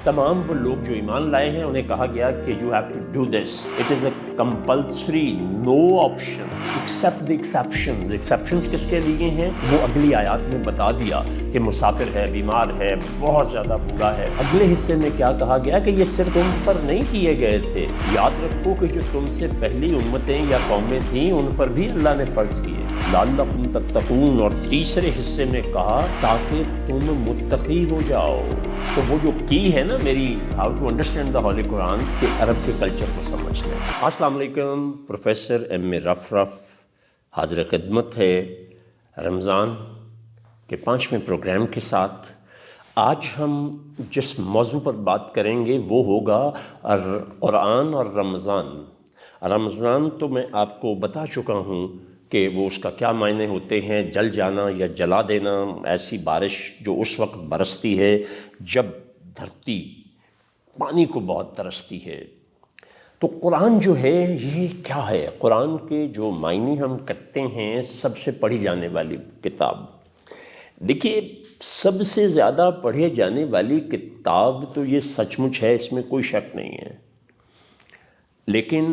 تمام وہ لوگ جو ایمان لائے ہیں انہیں کہا گیا کہ you have to do this, it is a compulsory, no option except the exceptions. Exceptions کس کے لیے ہیں وہ اگلی آیات میں بتا دیا کہ مسافر ہے، بیمار ہے، بہت زیادہ بوڑھا ہے۔ اگلے حصے میں کیا کہا گیا کہ یہ صرف تم پر نہیں کیے گئے تھے، یاد رکھو کہ جو تم سے پہلی امتیں یا قومیں تھیں ان پر بھی اللہ نے فرض کیے، لعلکم تتقون۔ اور تیسرے حصے میں کہا تاکہ تم متقی ہو جاؤ۔ تو وہ جو کی ہے نا میری how to understand the holy Quran کے عرب کے کلچر کو سمجھنا ہے۔ السلام علیکم، پروفیسر ایم اے رفرف حاضر خدمت ہے رمضان کے 5ویں پروگرام کے ساتھ۔ آج ہم جس موضوع پر بات کریں گے وہ ہوگا قرآن اور رمضان۔ رمضان تو میں آپ کو بتا چکا ہوں کہ وہ اس کا کیا معنی ہوتے ہیں، جل جانا یا جلا دینا، ایسی بارش جو اس وقت برستی ہے جب دھرتی پانی کو بہت ترستی ہے۔ تو قرآن جو ہے یہ کیا ہے؟ قرآن کے جو معنی ہم کرتے ہیں، سب سے پڑھی جانے والی کتاب۔ دیکھیے، سب سے زیادہ پڑھے جانے والی کتاب تو یہ سچ مچ ہے، اس میں کوئی شک نہیں ہے، لیکن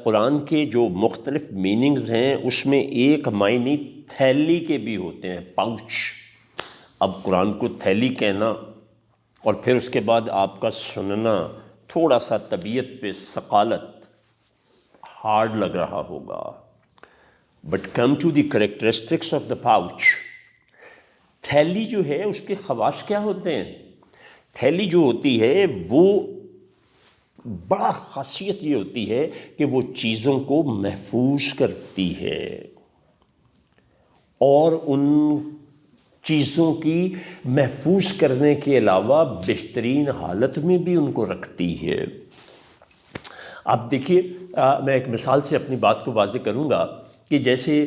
قرآن کے جو مختلف میننگز ہیں اس میں ایک معنی تھیلی کے بھی ہوتے ہیں، پاؤچ۔ اب قرآن کو تھیلی کہنا اور پھر اس کے بعد آپ کا سننا تھوڑا سا طبیعت پہ ثقالت ہارڈ لگ رہا ہوگا، but come to the characteristics of the pouch. تھیلی جو ہے اس کے خواص کیا ہوتے ہیں؟ تھیلی جو ہوتی ہے وہ بڑا خاصیت یہ ہوتی ہے کہ وہ چیزوں کو محفوظ کرتی ہے اور ان چیزوں کی محفوظ کرنے کے علاوہ بہترین حالت میں بھی ان کو رکھتی ہے۔ اب دیکھیے، میں ایک مثال سے اپنی بات کو واضح کروں گا کہ جیسے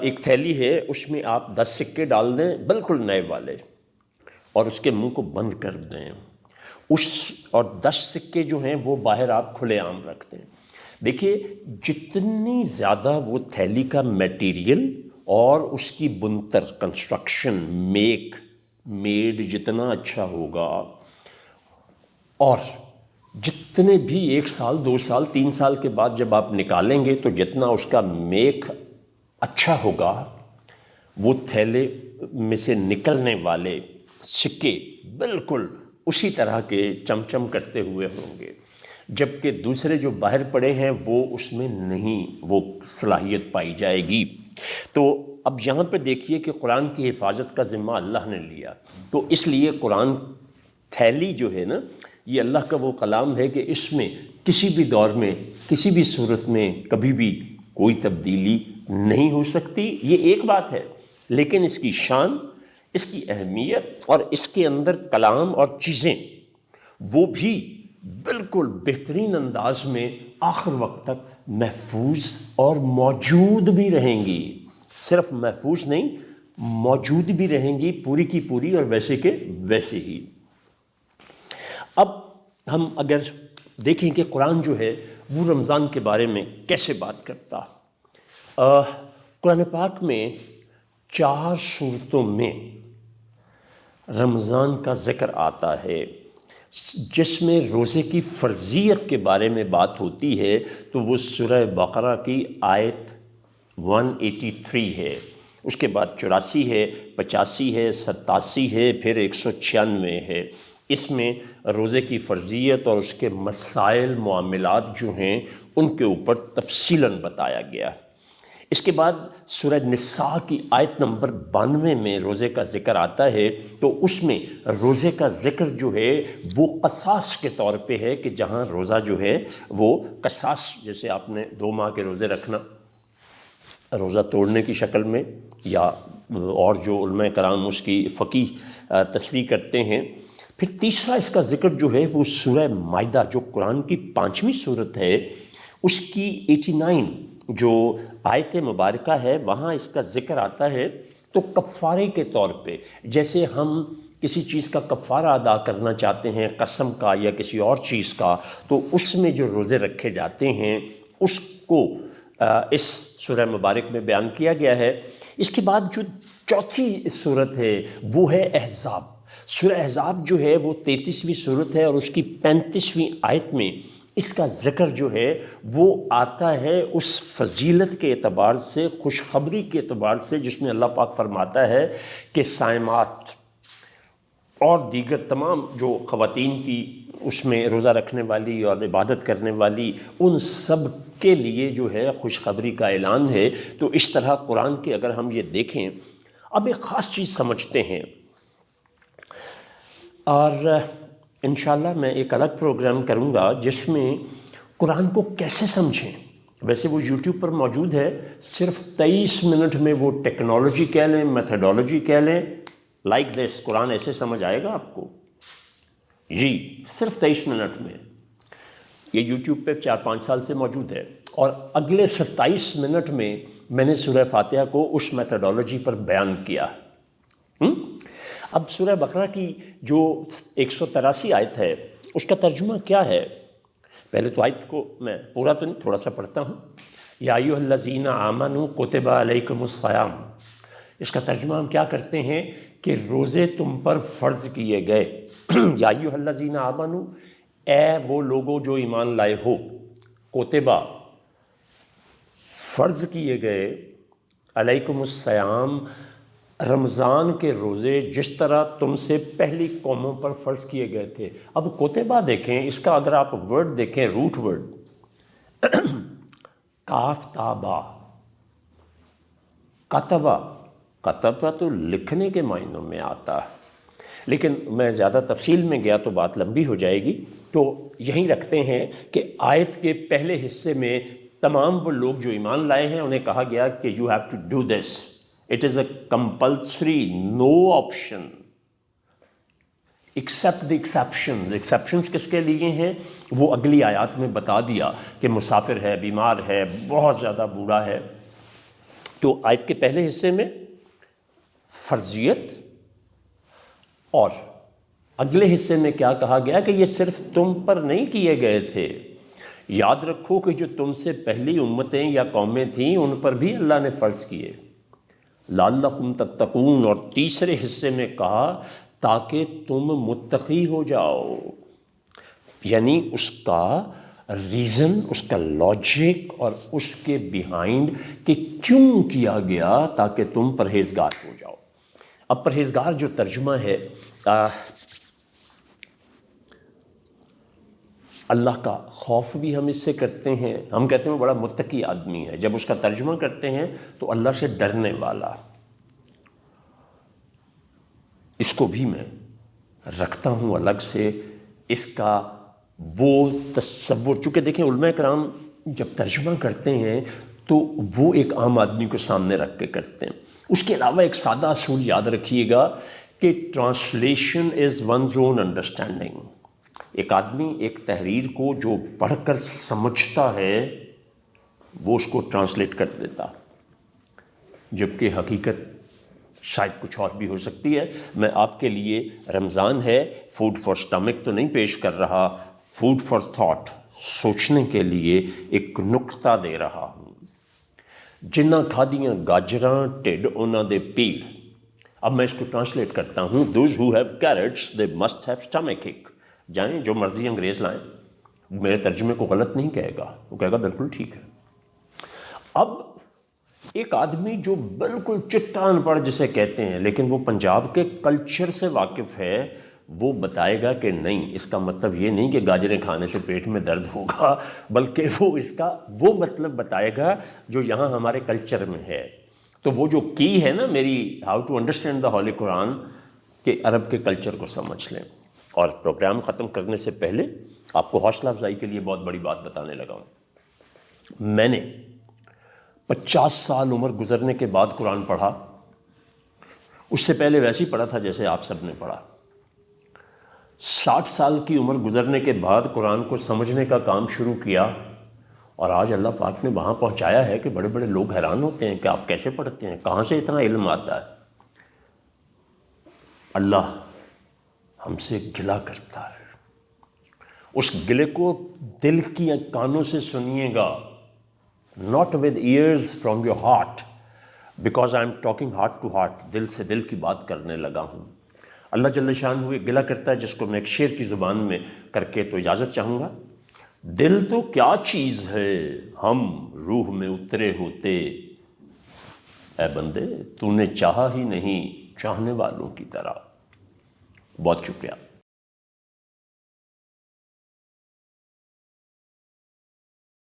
ایک تھیلی ہے، اس میں آپ 10 سکے ڈال دیں بالکل نئے والے اور اس کے منہ کو بند کر دیں، اور 10 سکے جو ہیں وہ باہر آپ کھلے عام رکھ دیں۔ دیکھیے، جتنی زیادہ وہ تھیلی کا میٹیریل اور اس کی بنتر کنسٹرکشن میڈ جتنا اچھا ہوگا، اور جتنے بھی 1 سال 2 سال 3 سال کے بعد جب آپ نکالیں گے تو جتنا اس کا میک اچھا ہوگا، وہ تھیلے میں سے نکلنے والے سکے بالکل اسی طرح کے چمچم کرتے ہوئے ہوں گے، جبکہ دوسرے جو باہر پڑے ہیں وہ اس میں نہیں وہ صلاحیت پائی جائے گی۔ تو اب یہاں پہ دیکھیے کہ قرآن کی حفاظت کا ذمہ اللہ نے لیا، تو اس لیے قرآن تھیلی جو ہے نا، یہ اللہ کا وہ کلام ہے کہ اس میں کسی بھی دور میں کسی بھی صورت میں کبھی بھی کوئی تبدیلی نہیں ہو سکتی۔ یہ ایک بات ہے، لیکن اس کی شان، اس کی اہمیت اور اس کے اندر کلام اور چیزیں وہ بھی بالکل بہترین انداز میں آخر وقت تک محفوظ اور موجود بھی رہیں گی۔ صرف محفوظ نہیں، موجود بھی رہیں گی پوری کی پوری، اور ویسے کہ ویسے ہی۔ اب ہم اگر دیکھیں کہ قرآن جو ہے وہ رمضان کے بارے میں کیسے بات کرتا، قرآن پاک میں 4 صورتوں میں رمضان کا ذکر آتا ہے، جس میں روزے کی فرضیت کے بارے میں بات ہوتی ہے، تو وہ سورہ بقرہ کی آیت 183 ہے، اس کے بعد 84 ہے، 85 ہے، 87 ہے، پھر 196 ہے۔ اس میں روزے کی فرضیت اور اس کے مسائل معاملات جو ہیں ان کے اوپر تفصیلاً بتایا گیا ہے۔ اس کے بعد سورہ نساء کی آیت نمبر 92 میں روزے کا ذکر آتا ہے، تو اس میں روزے کا ذکر جو ہے وہ قصاص کے طور پہ ہے، کہ جہاں روزہ جو ہے وہ قصاص، جیسے آپ نے 2 ماہ کے روزے رکھنا روزہ توڑنے کی شکل میں، یا اور جو علماء کرام اس کی فقیہ تصریح کرتے ہیں۔ پھر تیسرا اس کا ذکر جو ہے وہ سورہ مائدہ، جو قرآن کی 5ویں سورت ہے، اس کی 89 جو آیت مبارکہ ہے، وہاں اس کا ذکر آتا ہے، تو کفارے کے طور پہ جیسے ہم کسی چیز کا کفارہ ادا کرنا چاہتے ہیں، قسم کا یا کسی اور چیز کا، تو اس میں جو روزے رکھے جاتے ہیں اس کو اس سورہ مبارک میں بیان کیا گیا ہے۔ اس کے بعد جو چوتھی صورت ہے وہ ہے احزاب۔ سورہ احزاب جو ہے وہ 33ویں صورت ہے اور اس کی 35ویں آیت میں اس کا ذکر جو ہے وہ آتا ہے اس فضیلت کے اعتبار سے، خوشخبری کے اعتبار سے، جس میں اللہ پاک فرماتا ہے کہ صائمات اور دیگر تمام جو خواتین کی اس میں روزہ رکھنے والی اور عبادت کرنے والی، ان سب کے لیے جو ہے خوشخبری کا اعلان ہے۔ تو اس طرح قرآن کے اگر ہم یہ دیکھیں، اب ایک خاص چیز سمجھتے ہیں، اور انشاءاللہ میں ایک الگ پروگرام کروں گا جس میں قرآن کو کیسے سمجھیں۔ ویسے وہ یوٹیوب پر موجود ہے، صرف 23 منٹ میں وہ ٹیکنالوجی کہہ لیں، میتھڈولوجی کہہ لیں، لائک دس، قرآن ایسے سمجھ آئے گا آپ کو جی، صرف 23 منٹ میں۔ یہ یوٹیوب پہ 4-5 سال سے موجود ہے، اور اگلے 27 منٹ میں میں نے سورہ فاتحہ کو اس میتھڈولوجی پر بیان کیا۔ اب سورہ بقرہ کی جو 183 آیت ہے اس کا ترجمہ کیا ہے؟ پہلے تو آیت کو میں پورا تو نہیں، تھوڑا سا پڑھتا ہوں۔ یا ایھا الذین آمنوا کتب علیکم الصیام، اس کا ترجمہ ہم کیا کرتے ہیں کہ روزے تم پر فرض کیے گئے۔ یا ایھا الذین آمنوا، اے وہ لوگوں جو ایمان لائے ہو، کتبہ فرض کیے گئے، علیکم الصیام رمضان کے روزے جس طرح تم سے پہلی قوموں پر فرض کیے گئے تھے۔ اب کتبہ دیکھیں، اس کا اگر آپ ورڈ دیکھیں، روٹ ورڈ کاف تابا، کتبہ، کتبہ تو لکھنے کے معنوں میں آتا ہے، لیکن میں زیادہ تفصیل میں گیا تو بات لمبی ہو جائے گی، تو یہیں رکھتے ہیں کہ آیت کے پہلے حصے میں تمام وہ لوگ جو ایمان لائے ہیں انہیں کہا گیا کہ you have to do this, it is a compulsory, no option except the exceptions. Exceptions کس کے لیے ہیں وہ اگلی آیات میں بتا دیا کہ مسافر ہے، بیمار ہے، بہت زیادہ بوڑھا ہے۔ تو آیت کے پہلے حصے میں فرضیت، اور اگلے حصے میں کیا کہا گیا کہ یہ صرف تم پر نہیں کیے گئے تھے، یاد رکھو کہ جو تم سے پہلی امتیں یا قومیں تھیں ان پر بھی اللہ نے فرض کیے، لعلکم تتقون، اور تیسرے حصے میں کہا تاکہ تم متقی ہو جاؤ، یعنی اس کا ریزن، اس کا لاجک اور اس کے بیہائنڈ کہ کیوں کیا گیا، تاکہ تم پرہیزگار ہو جاؤ۔ اب پرہیزگار جو ترجمہ ہے، اللہ کا خوف بھی ہم اس سے کرتے ہیں، ہم کہتے ہیں وہ بڑا متقی آدمی ہے، جب اس کا ترجمہ کرتے ہیں تو اللہ سے ڈرنے والا، اس کو بھی میں رکھتا ہوں الگ سے، اس کا وہ تصور، چونکہ دیکھیں علماء کرام جب ترجمہ کرتے ہیں تو وہ ایک عام آدمی کو سامنے رکھ کے کرتے ہیں۔ اس کے علاوہ ایک سادہ اصول یاد رکھیے گا کہ translation is one's own understanding. ایک آدمی ایک تحریر کو جو پڑھ کر سمجھتا ہے وہ اس کو ٹرانسلیٹ کر دیتا، جبکہ حقیقت شاید کچھ اور بھی ہو سکتی ہے۔ میں آپ کے لیے رمضان ہے، فوڈ فار سٹمک تو نہیں پیش کر رہا، فوڈ فار تھاٹ، سوچنے کے لیے ایک نقطہ دے رہا ہوں۔ جنہ کھادیاں گاجراں ٹھڈ انہاں دے پیڑ۔ اب میں اس کو ٹرانسلیٹ کرتا ہوں، those who have carrots they must have stomach ایک۔ جائیں جو مرضی انگریز لائیں، میرے ترجمے کو غلط نہیں کہے گا، وہ کہے گا بالکل ٹھیک ہے۔ اب ایک آدمی جو بالکل چٹا ان پڑھ جسے کہتے ہیں لیکن وہ پنجاب کے کلچر سے واقف ہے، وہ بتائے گا کہ نہیں، اس کا مطلب یہ نہیں کہ گاجریں کھانے سے پیٹ میں درد ہوگا، بلکہ وہ اس کا وہ مطلب بتائے گا جو یہاں ہمارے کلچر میں ہے۔ تو وہ جو کی ہے نا میری how to understand the holy Quran, کہ عرب کے کلچر کو سمجھ لیں۔ اور پروگرام ختم کرنے سے پہلے آپ کو حوصلہ افزائی کے لیے بہت بڑی بات بتانے لگا ہوں۔ میں نے 50 سال عمر گزرنے کے بعد قرآن پڑھا، اس سے پہلے ویسے ہی پڑھا تھا جیسے آپ سب نے پڑھا۔ 60 سال کی عمر گزرنے کے بعد قرآن کو سمجھنے کا کام شروع کیا، اور آج اللہ پاک نے وہاں پہنچایا ہے کہ بڑے بڑے لوگ حیران ہوتے ہیں کہ آپ کیسے پڑھتے ہیں، کہاں سے اتنا علم آتا ہے۔ اللہ ہم سے گلہ کرتا ہے، اس گلے کو دل کی کانوں سے سنیے گا، not with ears from your heart, because I am talking heart to heart، دل سے دل کی بات کرنے لگا ہوں۔ اللہ جل شانہ ایک گلہ کرتا ہے جس کو میں ایک شعر کی زبان میں کر کے تو اجازت چاہوں گا. دل تو کیا چیز ہے ہم روح میں اترے ہوتے، اے بندے تو نے چاہا ہی نہیں چاہنے والوں کی طرح. بہت شکریہ.